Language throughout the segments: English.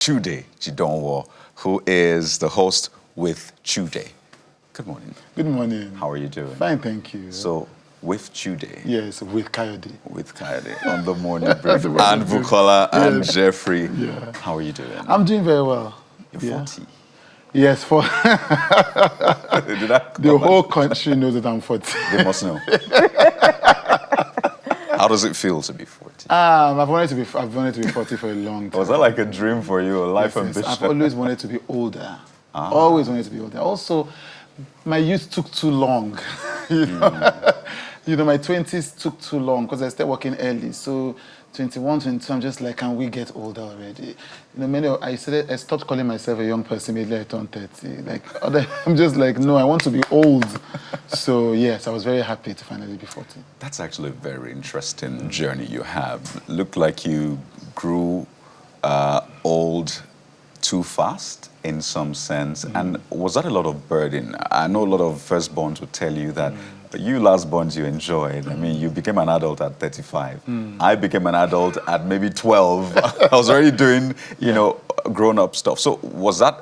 Chude Jidonwo, who is the host with Chude. Good morning. Good morning. How are you doing? Fine, thank you. So, with Chude. Yes, with Coyote. With Coyote on the morning brief. And Bukola and Jeffrey. Yeah. How are you doing? I'm doing very well. You're 40. Yes, for the whole country knows that I'm 40. They must know. How does it feel to be 40? I've wanted to be 40 for a long time. Was that like a dream for you, a life ambition? I've always wanted to be older. Always wanted to be older. Also, my youth took too long. You know, my 20s took too long because I started working early. So 21, 22, I'm just like, can we get older already? You know, I stopped calling myself a young person immediately I turned 30. I'm just like, no, I want to be old. So yes, I was very happy to finally be 40. That's actually a very interesting journey you have. Looked like you grew old too fast in some sense. And was that a lot of burden? I know a lot of firstborns would tell you that you lastborns you enjoyed. I mean, you became an adult at 35. I became an adult at maybe 12. I was already doing, you know, grown-up stuff. So was that,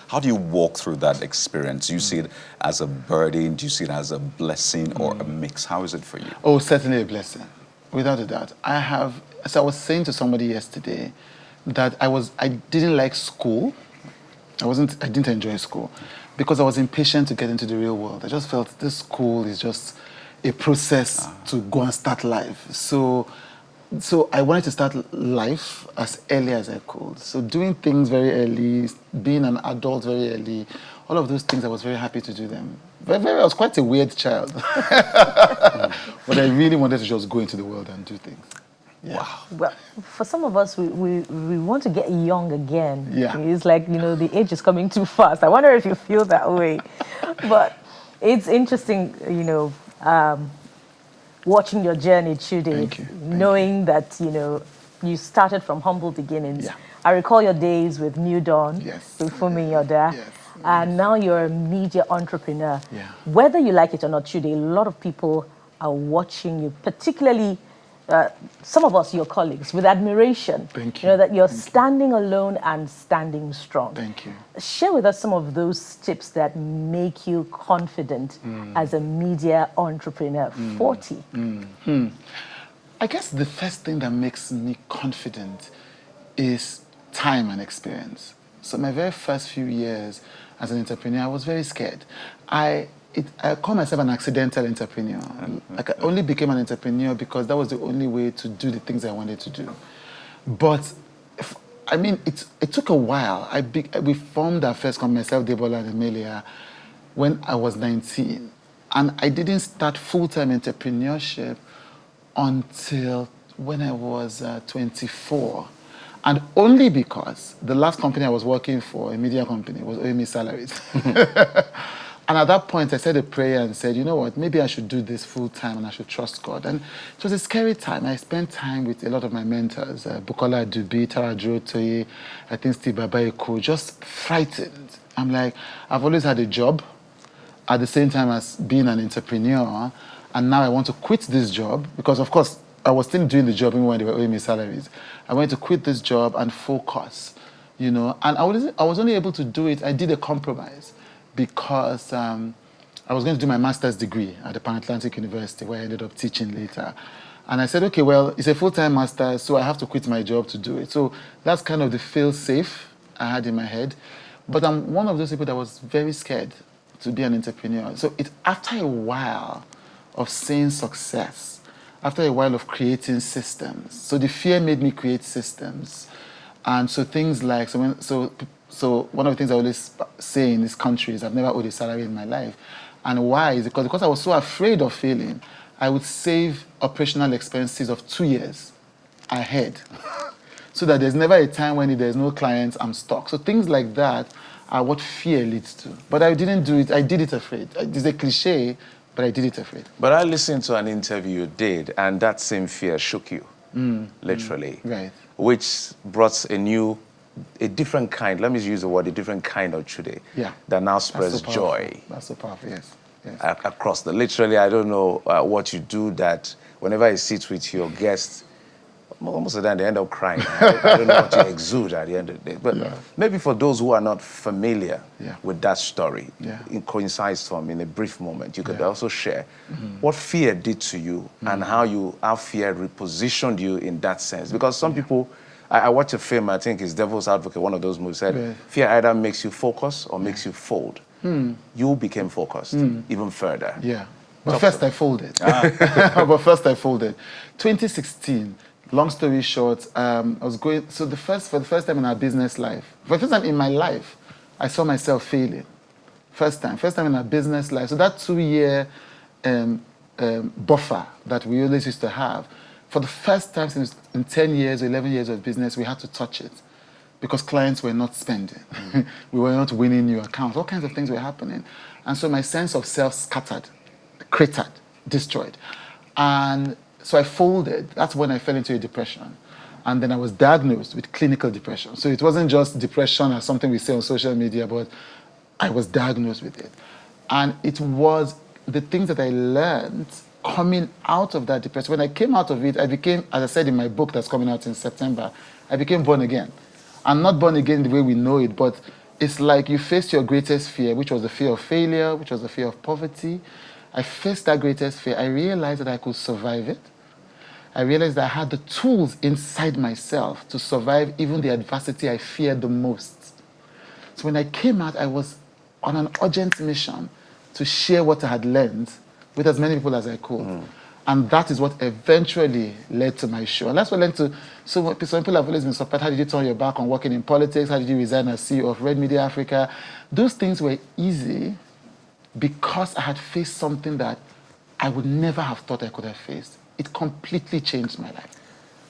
how do you walk through that experience? Do you see it as a burden? Do you see it as a blessing or a mix? How is it for you? Oh, certainly a blessing, without a doubt. As I was saying to somebody yesterday, that I didn't like school. I didn't enjoy school because I was impatient to get into the real world. I just felt this school is just a process to go and start life. So I wanted to start life as early as I could. So doing things very early, being an adult very early, all of those things, I was very happy to do them. I was quite a weird child. But I really wanted to just go into the world and do things. Yeah. Wow. Well, for some of us, we want to get young again. Yeah. It's like, you know, the age is coming too fast. I wonder if you feel that way. But it's interesting, you know, watching your journey, Chude. Thank you. Knowing that, you know, you started from humble beginnings. Yeah. I recall your days with New Dawn, Yes. with Fumi Yoda. Yes. And now you're a media entrepreneur. Yeah. Whether you like it or not, Chude, a lot of people are watching you, particularly some of us, your colleagues, with admiration. Thank you. You know, that you're standing alone and standing strong. Thank you. Share with us some of those tips that make you confident as a media entrepreneur, 40. I guess the first thing that makes me confident is time and experience. So my very first few years as an entrepreneur, I was very scared. I call myself an accidental entrepreneur. Like I only became an entrepreneur because that was the only way to do the things I wanted to do. But, it took a while. We formed our first company, myself, Debola, and Amelia, when I was 19. And I didn't start full-time entrepreneurship until when I was 24. And only because the last company I was working for, a media company, was owing me salaries. And at that point, I said a prayer and said, you know what, maybe I should do this full time and I should trust God. And it was a scary time. I spent time with a lot of my mentors, Bukola Dubi, Tara Toye, I think Steve Babaiko, just frightened. I'm like, I've always had a job at the same time as being an entrepreneur. And now I want to quit this job because, of course, I was still doing the job even when they were owing me salaries. I wanted to quit this job and focus, you know. And I was only able to do it. I did a compromise because I was going to do my master's degree at the Pan-Atlantic University, where I ended up teaching later. And I said, okay, well, it's a full-time master, so I have to quit my job to do it. So that's kind of the fail-safe I had in my head. But I'm one of those people that was very scared to be an entrepreneur. So after a while of seeing success, after a while of creating systems, so the fear made me create systems. And so things like, so one of the things I always say in this country is I've never owed a salary in my life. And why? Is because I was so afraid of failing, I would save operational expenses of 2 years ahead so that there's never a time when there's no clients, I'm stuck. So things like that are what fear leads to. But I didn't do it. I did it afraid. It's a cliche, but I did it afraid. But I listened to an interview you did, and that same fear shook you, literally. Right. Which brought a different kind, let me use the word, a different kind of Chude. Yeah. That now spreads joy. That's so powerful, yes. Across literally, I don't know what you do that whenever I sit with your guests, most of the time they end up crying. I don't know what you exude at the end of the day. But maybe for those who are not familiar with that story, it coincides in a brief moment. You could also share what fear did to you and how fear repositioned you in that sense. Because some people, I watched a film, I think it's Devil's Advocate, one of those movies, said fear either makes you focus or makes you fold. You became focused even further. Yeah. But first I folded. But first I folded. 2016, long story short, I was going, so for the first time in our business life, for the first time in my life, I saw myself failing. First time in our business life. So that 2-year buffer that we always used to have, for the first time since in 10 years, 11 years of business, we had to touch it because clients were not spending. We were not winning new accounts. All kinds of things were happening. And so my sense of self scattered, cratered, destroyed. And so I folded. That's when I fell into a depression. And then I was diagnosed with clinical depression. So it wasn't just depression as something we say on social media, but I was diagnosed with it. And it was the things that I learned coming out of that depression. When I came out of it, I became, as I said in my book that's coming out in September, I became born again. I'm not born again the way we know it, but it's like you faced your greatest fear, which was the fear of failure, which was the fear of poverty. I faced that greatest fear. I realized that I could survive it. I realized that I had the tools inside myself to survive even the adversity I feared the most. So when I came out, I was on an urgent mission to share what I had learned with as many people as I could. And that is what eventually led to my show. And that's what led to, so some people have always been surprised, how did you turn your back on working in politics? How did you resign as CEO of Red Media Africa? Those things were easy because I had faced something that I would never have thought I could have faced. It completely changed my life.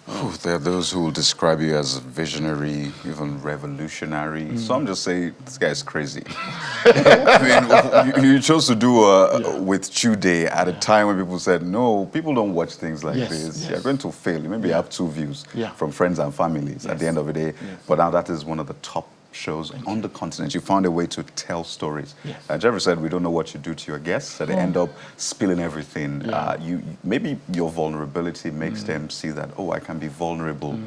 Oh, there are those who will describe you as visionary, even revolutionary. Some just say, this guy is crazy. I mean, you chose to do with Chude at a time when people said, no, people don't watch things like this. You're going to fail. You maybe have 2 views from friends and families at the end of the day. But now that is one of the top shows on the continent. You found a way to tell stories. Jeffrey said, we don't know what you do to your guests, so they end up spilling everything. Maybe your vulnerability makes them see that, oh, I can be vulnerable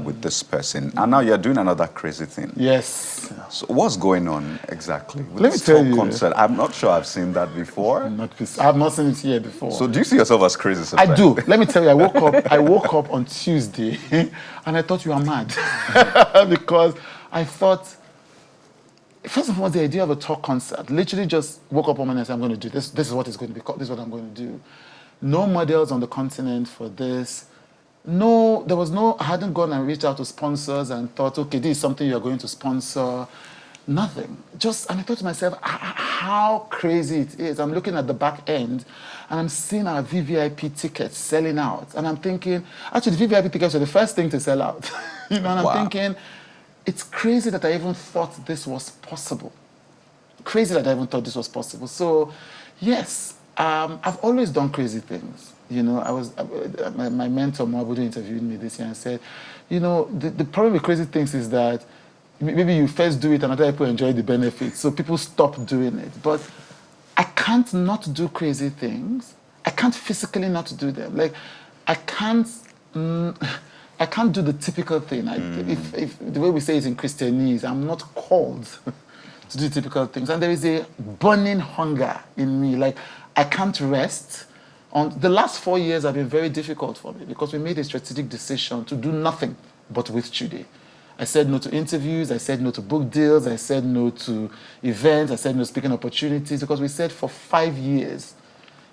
with this person. And now you're doing another crazy thing. Yes. So what's going on exactly with Let me tell you. concert? I'm not sure I've seen that before. I've not seen it here before. So do you see yourself as crazy sometimes? I do. Let me tell you, I woke up on Tuesday and I thought you were mad. Because I thought, first of all, the idea of a talk concert, literally just woke up one morning and said, I'm going to do this. This is what it's going to be called. This is what I'm going to do. No models on the continent for this. No, there was no, I hadn't gone and reached out to sponsors and thought, okay, this is something you're going to sponsor. Nothing. Just, and I thought to myself, how crazy it is. I'm looking at the back end and I'm seeing our VVIP tickets selling out. And I'm thinking, actually, the VVIP tickets were the first thing to sell out. And I'm thinking, it's crazy that I even thought this was possible. Crazy that I even thought this was possible. So, yes, I've always done crazy things. My mentor, Mwabudu, interviewed me this year and said, the problem with crazy things is that maybe you first do it and other people enjoy the benefits. So people stop doing it. But I can't not do crazy things. I can't physically not do them. Like, I can't do the typical thing. If the way we say it in Christianese, I'm not called to do typical things. And there is a burning hunger in me. Like, I can't rest. The last 4 years have been very difficult for me because we made a strategic decision to do nothing but with Chude. I said no to interviews. I said no to book deals. I said no to events. I said no to speaking opportunities because we said for 5 years,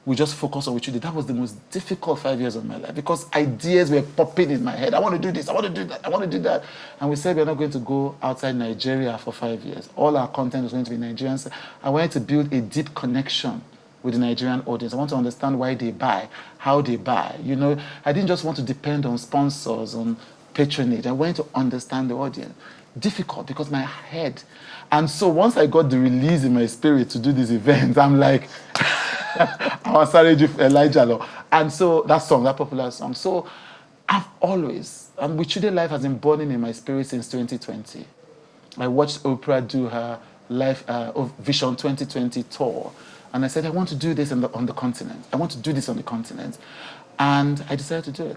we just focused on Chude. That was the most difficult 5 years of my life because ideas were popping in my head. I want to do this, I want to do that, I want to do that. And we said we're not going to go outside Nigeria for 5 years. All our content was going to be Nigerian. I wanted to build a deep connection with the Nigerian audience. I want to understand why they buy, how they buy. I didn't just want to depend on sponsors, on patronage. I wanted to understand the audience. Difficult because my head. And so once I got the release in my spirit to do these events, I'm like, I was sorry, Elijah. And so that song, that popular song. So I've always, and with Chude Life has been burning in my spirit since 2020. I watched Oprah do her Life Vision 2020 tour. And I said, I want to do this on the continent. I want to do this on the continent. And I decided to do it.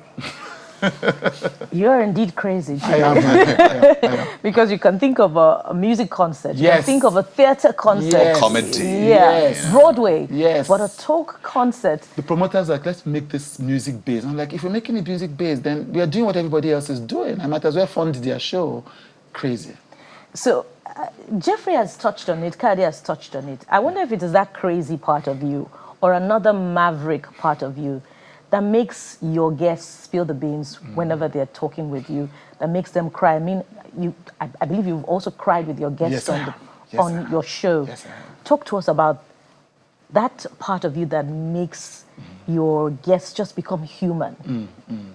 You're indeed crazy, Chude. I am. Because you can think of a music concert, you can Yes. think of a theater concert, Yes. Comedy. yeah, Yes. Broadway, Yes. but a talk concert. The promoters are like, let's make this music based. I'm like, if we're making it music based, then we are doing what everybody else is doing. I might as well fund their show. Crazy. So Jeffrey has touched on it, Kade has touched on it. I wonder if it is that crazy part of you or another maverick part of you that makes your guests feel the beans whenever they're talking with you, that makes them cry. I mean, I believe you've also cried with your guests Yes, I have. Yes, I on have. your show. Yes, I have. Talk to us about that part of you that makes your guests just become human, And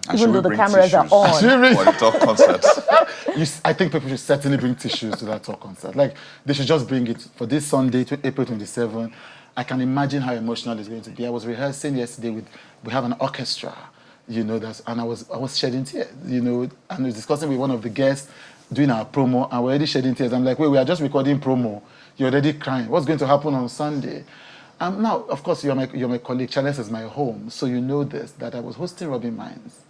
should even we though the bring cameras are tissues on. for the talk concerts? I think people should certainly bring tissues to that talk concert. Like, they should just bring it for this Sunday, April 27. I can imagine how emotional it's going to be. I was rehearsing yesterday we have an orchestra, you know, and I was shedding tears, you know, and I was discussing with one of the guests doing our promo, and we're already shedding tears. I'm like, wait, we are just recording promo. You're already crying. What's going to happen on Sunday? Now, of course, you're my colleague. Charles is my home, so you know this, that I was hosting Robin Mines.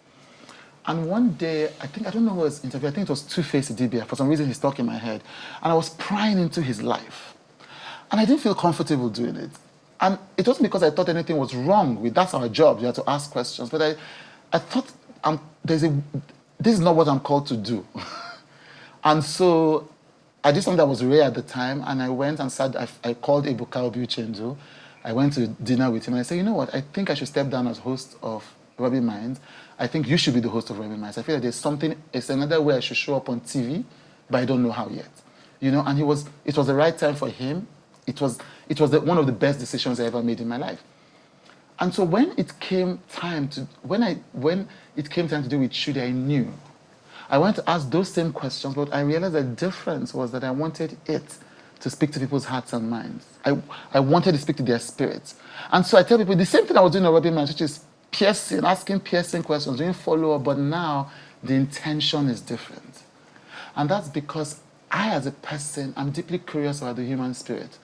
And one day, I don't know who was interviewed, I think it was Two-Face Idibia. For some reason, he's stuck in my head. And I was prying into his life. And I didn't feel comfortable doing it. And it wasn't because I thought anything was wrong with, that's our job, you have to ask questions. But I thought, this is not what I'm called to do. And so I did something that was rare at the time, and I went and I called Ebuka Obiuchendu. I went to dinner with him, and I said, you know what, I think I should step down as host of Robin Mines. I think you should be the host of Robin Mines. I feel like it's another way I should show up on TV, but I don't know how yet. You know, and it was the right time for him. It was one of the best decisions I ever made in my life. And so when it came time to do with Chude, I knew. I wanted to ask those same questions, but I realized the difference was that I wanted it to speak to people's hearts and minds. I wanted to speak to their spirits. And so I tell people the same thing I was doing on Robin Mines, which is asking piercing questions, doing follow-up, but now the intention is different. And that's because I, as a person, I'm deeply curious about the human spirit.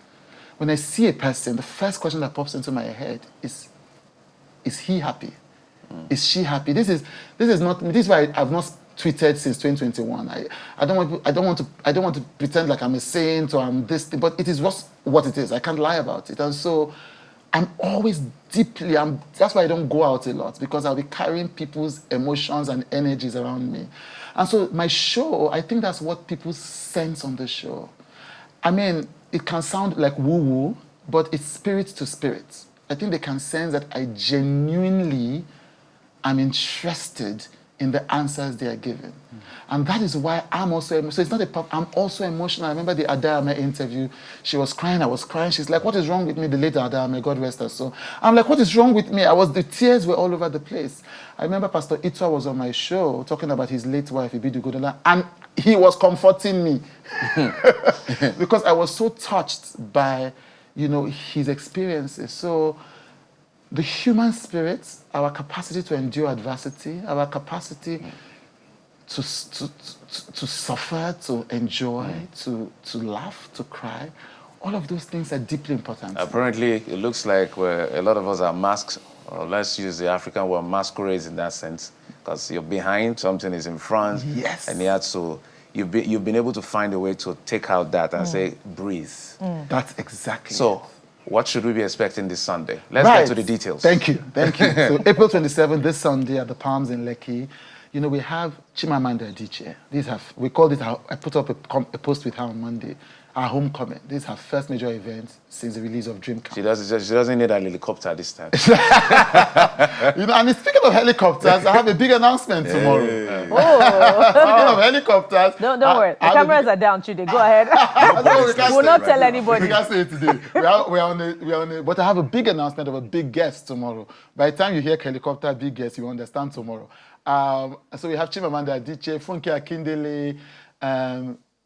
When I see a person, the first question that pops into my head is he happy? Is she happy? This is why I've not tweeted since 2021. I don't want to pretend like I'm a saint or I'm this thing, but it is what it is. I can't lie about it. And so I'm always that's why I don't go out a lot, because I'll be carrying people's emotions and energies around me. And so my show, I think that's what people sense on the show. I mean, it can sound like woo-woo, but it's spirit to spirit. I think they can sense that I genuinely am interested in the answers they are given. And that is why I'm also emotional. So it's not I'm also emotional. I remember the Adame interview. She was crying, I was crying. She's like, what is wrong with me? The late Adame, God rest her soul. I'm like, what is wrong with me? The tears were all over the place. I remember Pastor Itwa was on my show talking about his late wife, Ibidu Godola, and he was comforting me. Because I was so touched by, his experiences. So the human spirit, our capacity to endure adversity, our capacity to suffer, to enjoy, to laugh, to cry, all of those things are deeply important. Apparently, it looks like a lot of us are masks, or let's use the African word masquerades in that sense, because you're behind, something is in front, yes. And you've been able to find a way to take out that and say, breathe. That's exactly So, what should we be expecting this Sunday? Let's get to the details. Thank you. So April 27th, this Sunday at the Palms in Lekki, we have Chimamanda Adichie. We called it, I put up a post with her on Monday, our homecoming. This is her first major event since the release of Dream Camp. She doesn't need a helicopter this time. And speaking of helicopters, I have a big announcement tomorrow. Speaking of helicopters. Don't worry. The cameras are down, Chude. Go ahead. We'll not tell anybody. We can't say it today. We're on a, but I have a big announcement of a big guest tomorrow. By the time you hear helicopter, big guest, you understand tomorrow. So we have Chimamanda Adichie, Funke Akindele,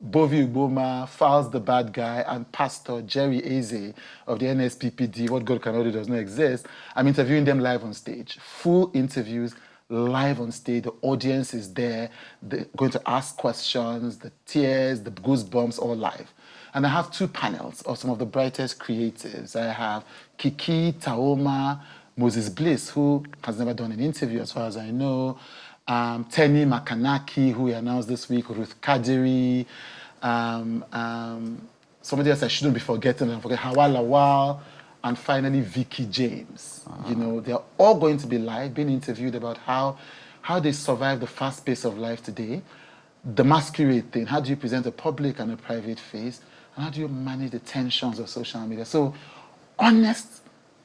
Bovi Ugboma, Fowles the Bad Guy, and Pastor Jerry Eze of the NSPPD, What God Cannot Do Does Not Exist. I'm interviewing them live on stage. Full interviews, live on stage. The audience is there. They're going to ask questions, the tears, the goosebumps, all live. And I have two panels of some of the brightest creatives. I have Kiki, Taoma, Moses Bliss, who has never done an interview as far as I know. Tenny Makanaki, who we announced this week, Ruth Kadiri, somebody else I shouldn't be forgetting, and forget Hawa Lawal, and finally Vicky James. You know, they're all going to be live, being interviewed about how they survive the fast pace of life today, the masquerade thing, how do you present a public and a private face, and how do you manage the tensions of social media. So honest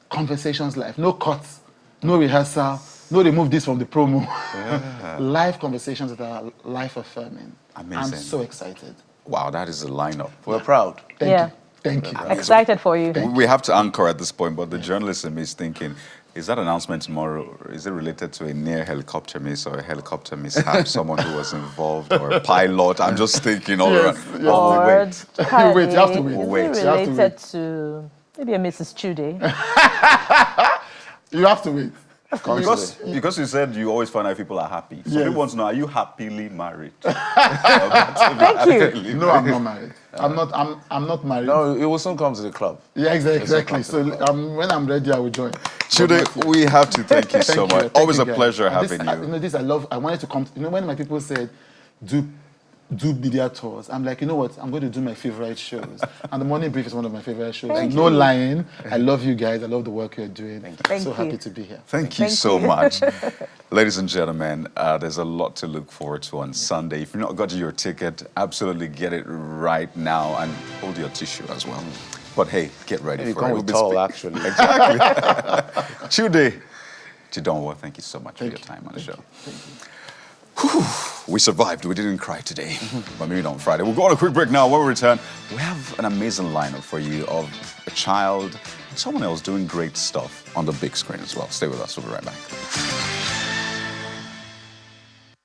conversations live, no cuts, no rehearsal, no remove this from the promo. Yeah. Live conversations that are life affirming. Amazing. I'm so excited. Wow, that is a lineup. We're proud. Thank you. Thank you. Excited for you. We have to anchor at this point, but the journalism is thinking, is that announcement tomorrow, is it related to a near helicopter miss or a helicopter mishap, someone who was involved, or a pilot? I'm just thinking all around. Yes. Oh, wait. Wait, you have to wait. Is it related to maybe a Mrs. Chude? You have to wait. Because you said you always find out if people are happy. So people want to know, are you happily married? Thank you. No, I'm not married. I'm not married. No, it will soon come to the club. Yeah, exactly. So when I'm ready, I will join. Chude, we have to thank you so much. Always a pleasure having you. I wanted to come. When my people said, do media tours, I'm like, you know what? I'm going to do my favorite shows. And the Morning Brief is one of my favorite shows. No lying. I love you guys. I love the work you're doing. Thank you. Happy to be here. Thank you so much. Ladies and gentlemen, there's a lot to look forward to on Sunday. If you've not got your ticket, absolutely get it right now, and hold your tissue as well. But hey, get ready for it. You come with tall, actually. Exactly. Chude, Chidonwa, thank you so much for your time on the show. Thank you. Whew, we survived. We didn't cry today, but maybe not on Friday. We'll go on a quick break now. When we return, we have an amazing lineup for you of a child and someone else doing great stuff on the big screen as well. Stay with us. We'll be right back.